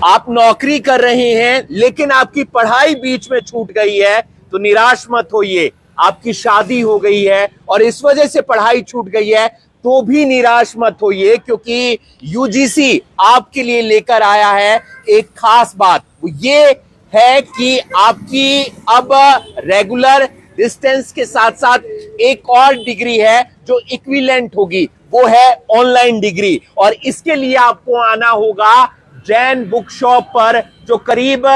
आप नौकरी कर रहे हैं लेकिन आपकी पढ़ाई बीच में छूट गई है तो निराश मत होइए। आपकी शादी हो गई है और इस वजह से पढ़ाई छूट गई है तो भी निराश मत होइए, क्योंकि यूजीसी आपके लिए लेकर आया है एक खास बात। ये है कि आपकी अब रेगुलर डिस्टेंस के साथ साथ एक और डिग्री है जो इक्विवेलेंट होगी, वो है ऑनलाइन डिग्री। और इसके लिए आपको आना होगा जैन बुक शॉप पर, जो करीब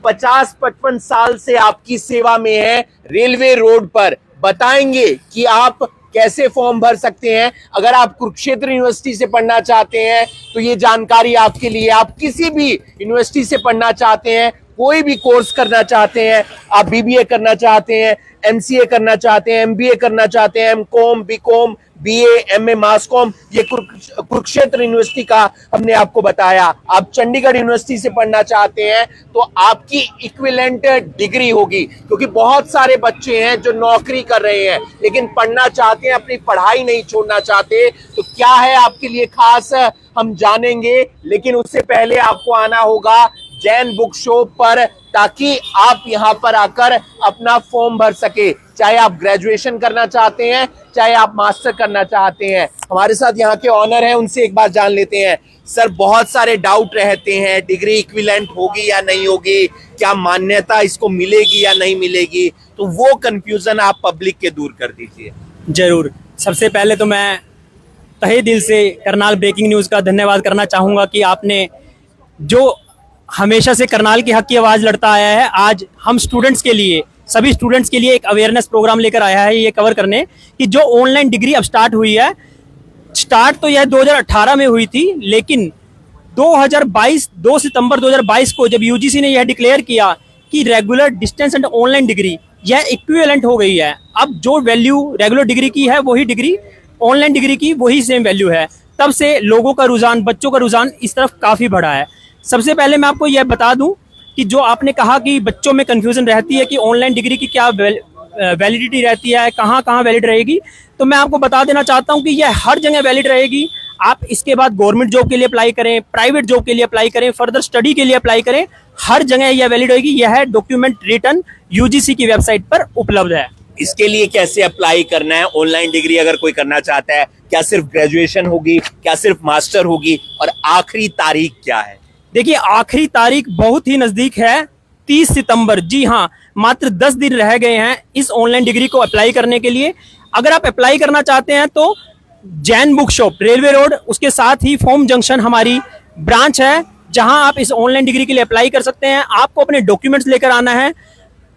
50-55 साल से आपकी सेवा में है, रेलवे रोड पर। बताएंगे कि आप कैसे फॉर्म भर सकते हैं। अगर आप कुरुक्षेत्र यूनिवर्सिटी से पढ़ना चाहते हैं तो ये जानकारी आपके लिए। आप किसी भी यूनिवर्सिटी से पढ़ना चाहते हैं, कोई भी कोर्स करना चाहते हैं, आप बीबीए करना चाहते हैं, एमसीए करना चाहते हैं, एमबीए करना चाहते हैं, एमकॉम, बीकॉम, बीए, एमए, मास कॉम, ये कुरुक्षेत्र यूनिवर्सिटी का हमने आपको बताया। आप चंडीगढ़ यूनिवर्सिटी से पढ़ना चाहते हैं तो आपकी इक्विवेलेंट डिग्री होगी, क्योंकि बहुत सारे बच्चे हैं जो नौकरी कर रहे हैं लेकिन पढ़ना चाहते हैं, अपनी पढ़ाई नहीं छोड़ना चाहते। तो क्या है आपके लिए खास, हम जानेंगे, लेकिन उससे पहले आपको आना होगा जैन बुक शॉप पर, ताकि आप यहां पर आकर अपना फॉर्म भर सके। चाहे आप ग्रेजुएशन करना चाहते हैं, चाहे आप मास्टर करना चाहते हैं। हमारे साथ यहाँ के ऑनर हैं, उनसे एक बार जान लेते हैं। सर, बहुत सारे डाउट रहते हैं, डिग्री इक्विवेलेंट होगी या नहीं होगी, क्या मान्यता इसको मिलेगी या नहीं मिलेगी, तो वो कंफ्यूजन आप पब्लिक के दूर कर दीजिए। जरूर। सबसे पहले तो मैं तहे दिल से करनाल ब्रेकिंग न्यूज़ का धन्यवाद करना चाहूँगा कि आपने जो हमेशा से करनाल के हक की आवाज़ लड़ता आया है, आज हम स्टूडेंट्स के लिए, सभी स्टूडेंट्स के लिए एक अवेयरनेस प्रोग्राम लेकर आया है, ये कवर करने कि जो ऑनलाइन डिग्री अब स्टार्ट हुई है। स्टार्ट तो यह 2018 में हुई थी, लेकिन 2 सितंबर 2022 को जब यूजीसी ने यह डिक्लेयर किया कि regular distance and online degree यह इक्विवेलेंट हो गई है। अब जो वैल्यू रेगुलर डिग्री की है वही डिग्री ऑनलाइन डिग्री की वही सेम वैल्यू है। तब से लोगों का रुझान, बच्चों का रुझान इस तरफ काफ़ी बढ़ा है। सबसे पहले मैं आपको यह बता दूं कि जो आपने कहा कि बच्चों में कन्फ्यूजन रहती है कि ऑनलाइन डिग्री की क्या वैलिडिटी रहती है, कहाँ वैलिड रहेगी, तो मैं आपको बता देना चाहता हूं कि यह हर जगह वैलिड रहेगी। आप इसके बाद गवर्नमेंट जॉब के लिए अप्लाई करें, प्राइवेट जॉब के लिए अप्लाई करें, फर्दर स्टडी के लिए अप्लाई करें, हर जगह यह वैलिड होगी। यह डॉक्यूमेंट रिटर्न यूजीसी की वेबसाइट पर उपलब्ध है। इसके लिए कैसे अप्लाई करना है? ऑनलाइन डिग्री अगर कोई करना चाहता है, क्या सिर्फ ग्रेजुएशन होगी, क्या सिर्फ मास्टर होगी, और आखिरी तारीख क्या है? देखिए, आखिरी तारीख बहुत ही नज़दीक है, 30 सितंबर। जी हाँ, मात्र 10 दिन रह गए हैं इस ऑनलाइन डिग्री को अप्लाई करने के लिए। अगर आप अप्लाई करना चाहते हैं तो Jain book shop, railway road, उसके साथ ही फॉर्म जंक्शन हमारी ब्रांच है, जहां आप इस ऑनलाइन डिग्री के लिए अप्लाई कर सकते हैं। आपको अपने डॉक्यूमेंट्स लेकर आना है।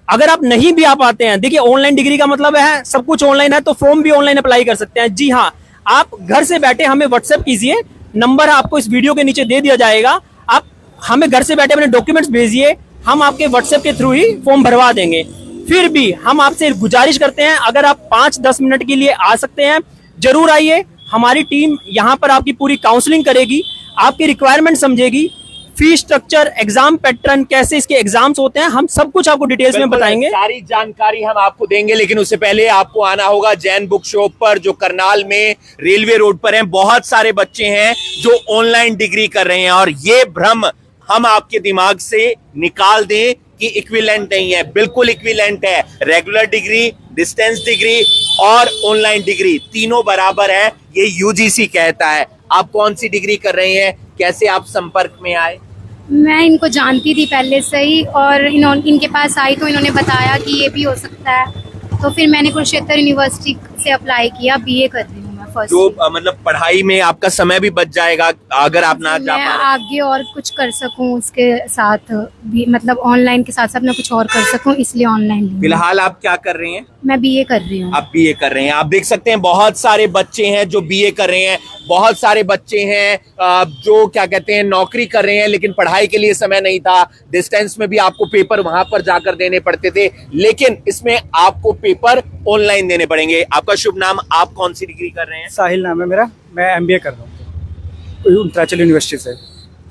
अगर आप नहीं भी आ पाते हैं, देखिए ऑनलाइन डिग्री का मतलब है सब कुछ ऑनलाइन है, तो फॉर्म भी ऑनलाइन अप्लाई कर सकते हैं। जी हाँ, आप घर से बैठे हमें व्हाट्सएप कीजिए, नंबर आपको इस वीडियो के नीचे दे दिया जाएगा। आप हमें घर से बैठे अपने डॉक्यूमेंट्स भेजिए, हम आपके व्हाट्सएप के थ्रू ही फॉर्म भरवा देंगे। फिर भी हम आपसे गुजारिश करते हैं, अगर आप 5-10 मिनट के लिए आ सकते हैं, जरूर आइए। हमारी टीम यहाँ पर आपकी पूरी काउंसलिंग करेगी, आपकी रिक्वायरमेंट समझेगी, फीस स्ट्रक्चर, एग्जाम पैटर्न, कैसे इसके एग्जाम्स होते हैं, हम सब कुछ आपको डिटेल्स में बताएंगे। सारी जानकारी हम आपको देंगे, लेकिन उससे पहले आपको आना होगा जैन बुक शॉप पर, जो करनाल में रेलवे रोड पर है। बहुत सारे बच्चे हैं जो ऑनलाइन डिग्री कर रहे हैं, और ये भ्रम हम आपके दिमाग से निकाल दें कि इक्विवेलेंट नहीं है। बिल्कुल इक्विवेलेंट है। रेगुलर डिग्री, डिस्टेंस डिग्री और ऑनलाइन डिग्री तीनों बराबर है, ये यूजीसी कहता है। आप कौन सी डिग्री कर रहे हैं, कैसे आप संपर्क में आए? मैं इनको जानती थी पहले से ही, और इनके पास आई तो इन्होंने बताया कि ये भी हो सकता है, तो फिर मैंने कुरुक्षेत्र यूनिवर्सिटी से अप्लाई किया। बीए कर रही हूँ मैं फर्स्ट। जो मतलब पढ़ाई में आपका समय भी बच जाएगा अगर आप ना जा मैं पा रहे। आगे और कुछ कर सकूं उसके साथ भी, मतलब ऑनलाइन के साथ साथ मैं कुछ और कर सकूं, इसलिए ऑनलाइन। फिलहाल आप क्या कर रहे हैं? मैं बीए कर रही हूँ। आप बीए कर रहे हैं। आप देख सकते हैं बहुत सारे बच्चे हैं जो बीए कर रहे हैं, बहुत सारे बच्चे हैं जो क्या कहते हैं नौकरी कर रहे हैं, लेकिन पढ़ाई के लिए समय नहीं था। डिस्टेंस में भी आपको पेपर वहां पर जाकर देने पड़ते थे, लेकिन इसमें आपको पेपर ऑनलाइन देने पड़ेंगे। आपका शुभ नाम, आप कौन सी डिग्री कर रहे हैं? साहिल नाम है मेरा, मैं एमबीए कर रहा हूँ उत्तरांचल यूनिवर्सिटी से।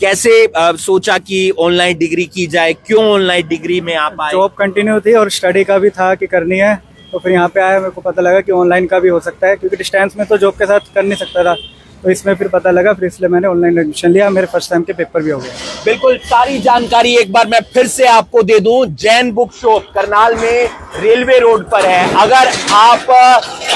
कैसे सोचा कि ऑनलाइन डिग्री की जाए, क्यों ऑनलाइन डिग्री में आप आए? जॉब कंटिन्यू थी और स्टडी का भी था कि करनी है, तो फिर यहाँ पे आया, मेरे को पता लगा कि ऑनलाइन का भी हो सकता है, क्योंकि डिस्टेंस में तो जॉब के साथ कर नहीं सकता था। तो इसमें फिर पता लगा, फिर इसलिए मैंने ऑनलाइन एडमिशन लिया। मेरे फर्स्ट टाइम के पेपर भी हो गए। बिल्कुल, सारी जानकारी एक बार मैं फिर से आपको दे दूं। जैन बुक शॉप करनाल में रेलवे रोड पर है। अगर आप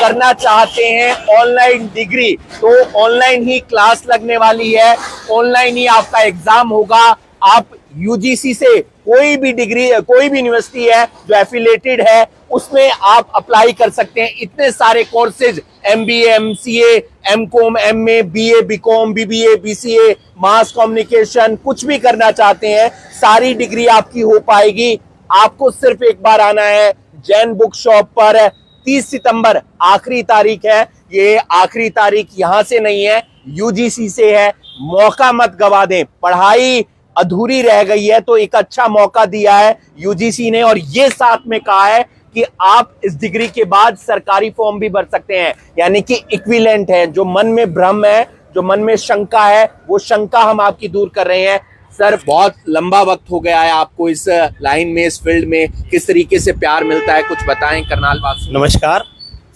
करना चाहते हैं ऑनलाइन डिग्री तो ऑनलाइन ही क्लास लगने वाली है, ऑनलाइन ही आपका एग्जाम होगा। आप यूजीसी से कोई भी डिग्री, कोई भी यूनिवर्सिटी है जो एफिलेटेड है, उसमें आप अप्लाई कर सकते हैं। इतने सारे courses, MBA, MCA, MCOM, MA, BA, BCom, BBA, BCA, mass communication, कुछ भी करना चाहते हैं, सारी डिग्री आपकी हो पाएगी। आपको सिर्फ एक बार आना है जैन बुक शॉप पर। 30 सितंबर आखिरी तारीख है। ये आखिरी तारीख यहां से नहीं है, यूजीसी से है। मौका मत गवा दें। पढ़ाई अधूरी रह गई है तो एक अच्छा मौका दिया है यूजीसी ने, और ये साथ में कहा है कि आप इस डिग्री के बाद सरकारी फॉर्म भी भर सकते हैं, यानी कि इक्विवेलेंट है। जो मन में भ्रम है, जो मन में शंका है, वो शंका हम आपकी दूर कर रहे हैं। सर, बहुत लंबा वक्त हो गया है आपको इस लाइन में, इस फील्ड में, किस तरीके से प्यार मिलता है, कुछ बताएं करनाल वासी। नमस्कार।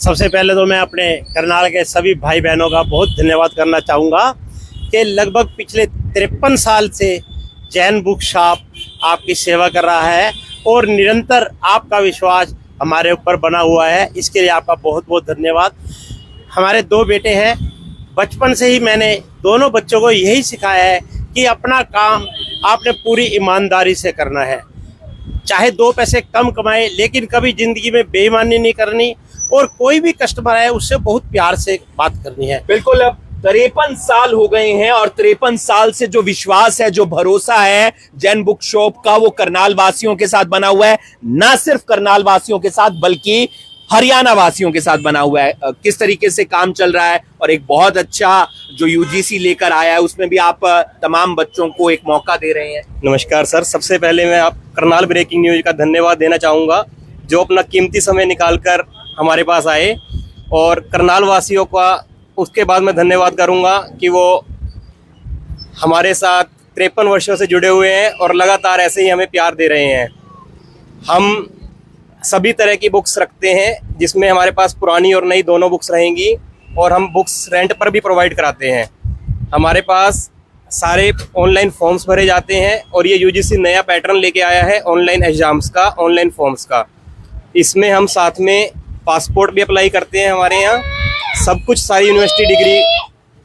सबसे पहले तो मैं अपने करनाल के सभी भाई बहनों का बहुत धन्यवाद करना चाहूँगा कि लगभग पिछले 53 साल से जैन बुक शॉप आपकी सेवा कर रहा है और निरंतर आपका विश्वास हमारे ऊपर बना हुआ है। इसके लिए आपका बहुत बहुत धन्यवाद। हमारे 2 बेटे हैं। बचपन से ही मैंने दोनों बच्चों को यही सिखाया है कि अपना काम आपने पूरी ईमानदारी से करना है, चाहे 2 पैसे कम कमाए, लेकिन कभी जिंदगी में बेईमानी नहीं करनी, और कोई भी कस्टमर है उससे बहुत प्यार से बात करनी है। बिल्कुल, अब 53 साल हो गए हैं और 53 साल से जो विश्वास है, जो भरोसा है जैन बुक शॉप का, वो करनाल वासियों के साथ बना हुआ है। ना सिर्फ करनाल वासियों के साथ बल्कि हरियाणा वासियों के साथ बना हुआ है। किस तरीके से काम चल रहा है, और एक बहुत अच्छा जो यूजीसी लेकर आया है, उसमें भी आप तमाम बच्चों को एक मौका दे रहे हैं। नमस्कार सर। सबसे पहले मैं आप करनाल ब्रेकिंग न्यूज का धन्यवाद देना चाहूँगा, जो अपना कीमती समय निकालकर हमारे पास आए, और करनाल वासियों का उसके बाद मैं धन्यवाद करूंगा कि वो हमारे साथ 53 वर्षों से जुड़े हुए हैं और लगातार ऐसे ही हमें प्यार दे रहे हैं। हम सभी तरह की बुक्स रखते हैं, जिसमें हमारे पास पुरानी और नई दोनों बुक्स रहेंगी, और हम बुक्स रेंट पर भी प्रोवाइड कराते हैं। हमारे पास सारे ऑनलाइन फॉर्म्स भरे जाते हैं, और ये यूजीसी नया पैटर्न लेके आया है ऑनलाइन एग्जाम्स का, ऑनलाइन फॉर्म्स का। इसमें हम साथ में पासपोर्ट भी अप्लाई करते हैं। हमारे यहाँ सब कुछ, सारी यूनिवर्सिटी डिग्री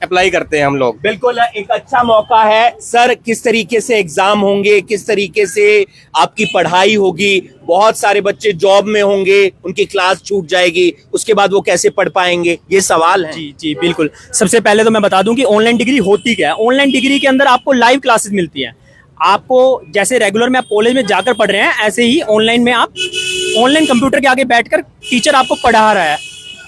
अप्लाई करते हैं हम लोग। बिल्कुल, एक अच्छा मौका है। सर, किस तरीके से एग्जाम होंगे, किस तरीके से आपकी पढ़ाई होगी? बहुत सारे बच्चे जॉब में होंगे, उनकी क्लास छूट जाएगी, उसके बाद वो कैसे पढ़ पाएंगे, ये सवाल है। जी जी बिल्कुल। सबसे पहले तो मैं बता दूं कि ऑनलाइन डिग्री होती क्या है। ऑनलाइन डिग्री के अंदर आपको लाइव क्लासेस मिलती हैं। आपको जैसे रेगुलर में आप कॉलेज में जाकर पढ़ रहे हैं, ऐसे ही ऑनलाइन में आप ऑनलाइन कंप्यूटर के आगे बैठकर टीचर आपको पढ़ा रहा है।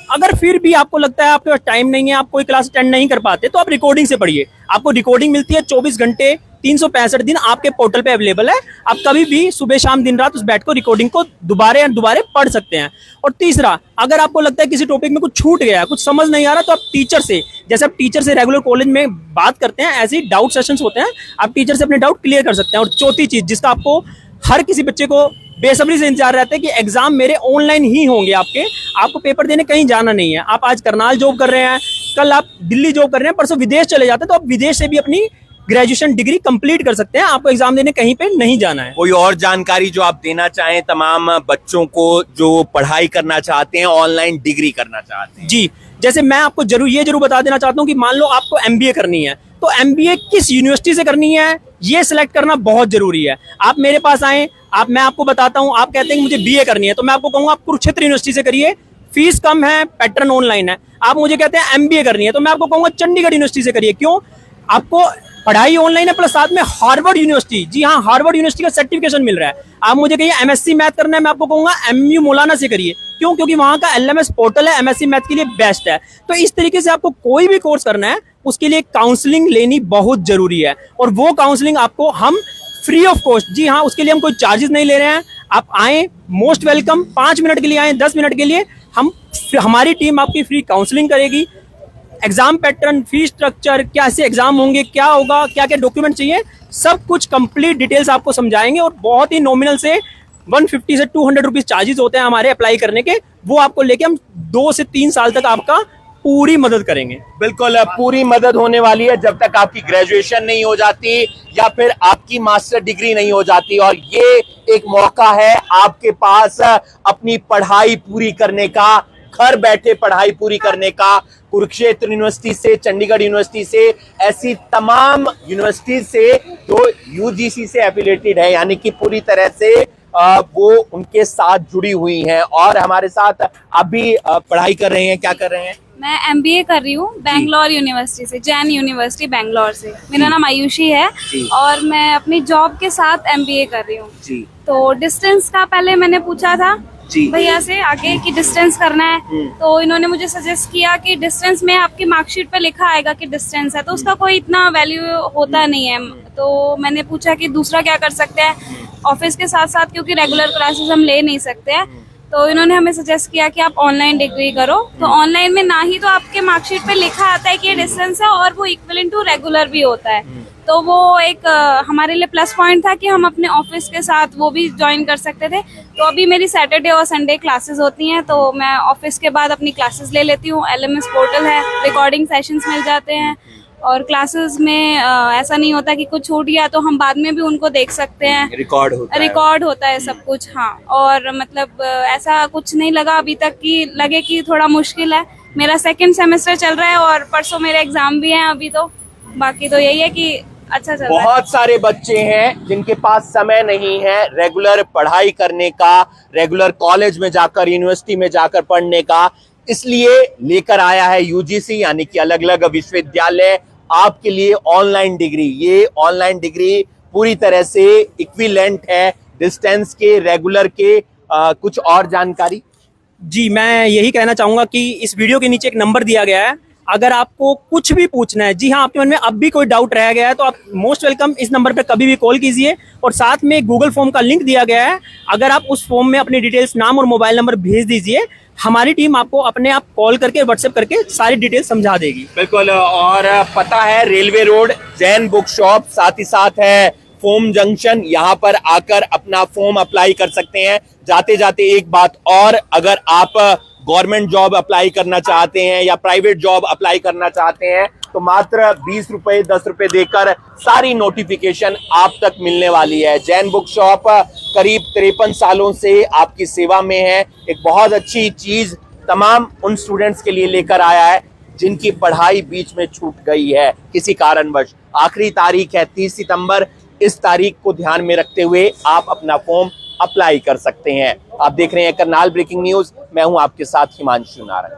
अगर फिर भी आपको लगता है आपके पास टाइम नहीं है, आप कोई क्लास अटेंड नहीं कर पाते, तो आप रिकॉर्डिंग से पढ़िए। आपको रिकॉर्डिंग मिलती है 24 घंटे 365 दिन आपके पोर्टल पे अवेलेबल है। आप कभी भी सुबह शाम दिन रात उस बैठ को रिकॉर्डिंग को दोबारा पढ़ सकते हैं। और तीसरा, अगर आपको लगता है किसी टॉपिक में कुछ छूट गया, कुछ समझ नहीं आ रहा, तो आप टीचर से, जैसे आप टीचर से रेगुलर कॉलेज में बात करते हैं, ऐसे ही डाउट सेशंस होते हैं, आप टीचर से अपने डाउट क्लियर कर सकते हैं। और चौथी चीज, जिसका आपको हर किसी बच्चे को बेसब्री से इंतजार रहता है कि एग्जाम मेरे ऑनलाइन ही होंगे, आपको पेपर देने कहीं जाना नहीं है। आप आज करनाल जॉब कर रहे हैं, कल आप दिल्ली जॉब कर रहे हैं, परसों विदेश चले जाते हैं, तो आप विदेश से भी अपनी ग्रेजुएशन डिग्री कंप्लीट कर सकते हैं। आपको एग्जाम देने कहीं पे नहीं जाना है। कोई और जानकारी जो आप देना चाहें तमाम बच्चों को जो पढ़ाई करना चाहते हैं, ऑनलाइन डिग्री करना चाहते हैं? जी, जैसे मैं आपको जरूर बता देना चाहता हूँ कि मान लो आपको MBA करनी है, तो MBA किस यूनिवर्सिटी से करनी है, ये सिलेक्ट करना बहुत जरूरी है। आप मेरे पास आए, मैं आपको बताता हूँ। आप कहते हैं कि मुझे BA करनी है, तो मैं आपको कहूँगा आप कुरुक्षेत्र यूनिवर्सिटी से करिए, फीस कम है, पैटर्न ऑनलाइन है। आप मुझे कहते हैं MBA करनी है, तो मैं आपको कहूँगा चंडीगढ़ यूनिवर्सिटी से करिए। क्यों? आपको पढ़ाई ऑनलाइन है, प्लस साथ में हार्वर्ड यूनिवर्सिटी, जी हाँ, हार्वर्ड यूनिवर्सिटी का सर्टिफिकेशन मिल रहा है। आप मुझे कहिए MSc मैथ करना है, मैं आपको कहूँगा MU मौलाना से करिए। क्यों? क्योंकि वहाँ का LMS पोर्टल है, MSc मैथ के लिए बेस्ट है। तो इस तरीके से आपको कोई भी कोर्स करना है, उसके लिए काउंसलिंग लेनी बहुत जरूरी है, और वो काउंसलिंग आपको हम फ्री ऑफ कॉस्ट, जी हाँ, उसके लिए हम कोई चार्जेस नहीं ले रहे हैं। आप आए, मोस्ट वेलकम। 5 मिनट के लिए आए, 10 मिनट के लिए हमारी टीम आपकी फ्री काउंसलिंग करेगी। एग्जाम पैटर्न, फीस स्ट्रक्चर, कैसे एग्जाम होंगे, क्या होगा, क्या क्या डॉक्यूमेंट चाहिए, सब कुछ कंप्लीट डिटेल्स आपको समझाएंगे। और बहुत ही नॉमिनल से 150 से 200 रुपीज चार्जेस होते हैं हमारे अप्लाई करने के, वो आपको लेके हम 2 से 3 साल तक आपका पूरी मदद करेंगे। बिल्कुल पूरी मदद होने वाली है जब तक आपकी ग्रेजुएशन नहीं हो जाती या फिर आपकी मास्टर डिग्री नहीं हो जाती, और ये एक मौका है आपके पास अपनी पढ़ाई पूरी करने का, घर बैठे पढ़ाई पूरी करने का। कुरुक्षेत्र यूनिवर्सिटी से, चंडीगढ़ यूनिवर्सिटी से, ऐसी तमाम यूनिवर्सिटी से जो यूजीसी से एफिलिएटेड है, यानी कि पूरी तरह से वो उनके साथ जुड़ी हुई हैं। और हमारे साथ अभी पढ़ाई कर रहे हैं, क्या कर रहे हैं? मैं MBA कर रही हूँ बैंगलोर यूनिवर्सिटी से, जैन यूनिवर्सिटी बैंगलोर से। मेरा नाम आयुषी है और मैं अपनी जॉब के साथ MBA कर रही हूँ। तो डिस्टेंस का पहले मैंने पूछा था भैया से आगे कि डिस्टेंस करना है, तो इन्होंने मुझे सजेस्ट किया कि डिस्टेंस में आपकी मार्कशीट पे लिखा आएगा कि डिस्टेंस है, तो उसका कोई इतना वैल्यू होता नहीं है। तो मैंने पूछा कि दूसरा क्या कर सकते हैं ऑफिस के साथ साथ, क्योंकि रेगुलर क्लासेस हम ले नहीं सकते हैं। तो इन्होंने हमें सजेस्ट किया कि आप ऑनलाइन डिग्री करो। तो ऑनलाइन में ना ही तो आपके मार्कशीट पे लिखा आता है कि ये डिस्टेंस है, और वो इक्विवेलेंट टू रेगुलर भी होता है। तो वो एक हमारे लिए प्लस पॉइंट था कि हम अपने ऑफिस के साथ वो भी ज्वाइन कर सकते थे। तो अभी मेरी सैटरडे और संडे क्लासेस होती हैं, तो मैं ऑफिस के बाद अपनी क्लासेस ले लेती हूँ। LMS पोर्टल है, रिकॉर्डिंग सेशंस मिल जाते हैं, और क्लासेस में ऐसा नहीं होता कि कुछ छूट गया तो हम बाद में भी उनको देख सकते हैं, रिकॉर्ड होता है सब कुछ। हाँ, और मतलब ऐसा कुछ नहीं लगा अभी तक कि लगे कि थोड़ा मुश्किल है। मेरा 2nd सेमेस्टर चल रहा है और परसों मेरे एग्जाम भी हैं अभी। तो बाकी तो यही है कि अच्छा चल रहा है। बहुत सारे बच्चे हैं जिनके पास समय नहीं है रेगुलर पढ़ाई करने का, रेगुलर कॉलेज में जाकर, यूनिवर्सिटी में जाकर पढ़ने का, इसलिए लेकर आया है यूजीसी यानी कि अलग अलग विश्वविद्यालय आपके लिए ऑनलाइन डिग्री। ये ऑनलाइन डिग्री पूरी तरह से इक्विवेलेंट है डिस्टेंस के, रेगुलर के। कुछ और जानकारी? जी, मैं यही कहना चाहूंगा कि इस वीडियो के नीचे एक नंबर दिया गया है, अगर आपको कुछ भी पूछना है, जी हाँ, आपके मन में अब भी कोई डाउट रह गया है, तो आप मोस्ट वेलकम इस नंबर पे कभी भी कॉल कीजिए। और साथ में गूगल फॉर्म का लिंक दिया गया है, अगर आप उस फॉर्म में अपनी डिटेल्स, नाम और मोबाइल नंबर भेज दीजिए, हमारी टीम आपको अपने आप कॉल करके, व्हाट्सएप करके सारी डिटेल्स समझा देगी। बिल्कुल। और पता है railway road, Jain book shop, साथ ही साथ है फोम जंक्शन, यहाँ पर आकर अपना फॉर्म अप्लाई कर सकते हैं। जाते जाते एक बात और, अगर आप गवर्नमेंट जॉब अप्लाई करना चाहते हैं या प्राइवेट जॉब अप्लाई करना चाहते हैं तो मात्र 20 रुपए 10 रुपए देकर सारी नोटिफिकेशन आप तक मिलने वाली है। जैन बुक शॉप करीब 53 सालों से आपकी सेवा में है। एक बहुत अच्छी चीज तमाम उन स्टूडेंट्स के लिए लेकर आया है जिनकी पढ़ाई बीच में छूट गई है किसी कारणवश। आखिरी तारीख है 30 सितंबर। इस तारीख को ध्यान में रखते हुए आप अपना फॉर्म अप्लाई कर सकते हैं। आप देख रहे हैं करनाल ब्रेकिंग न्यूज, मैं हूं आपके साथ हिमांशु नारायण।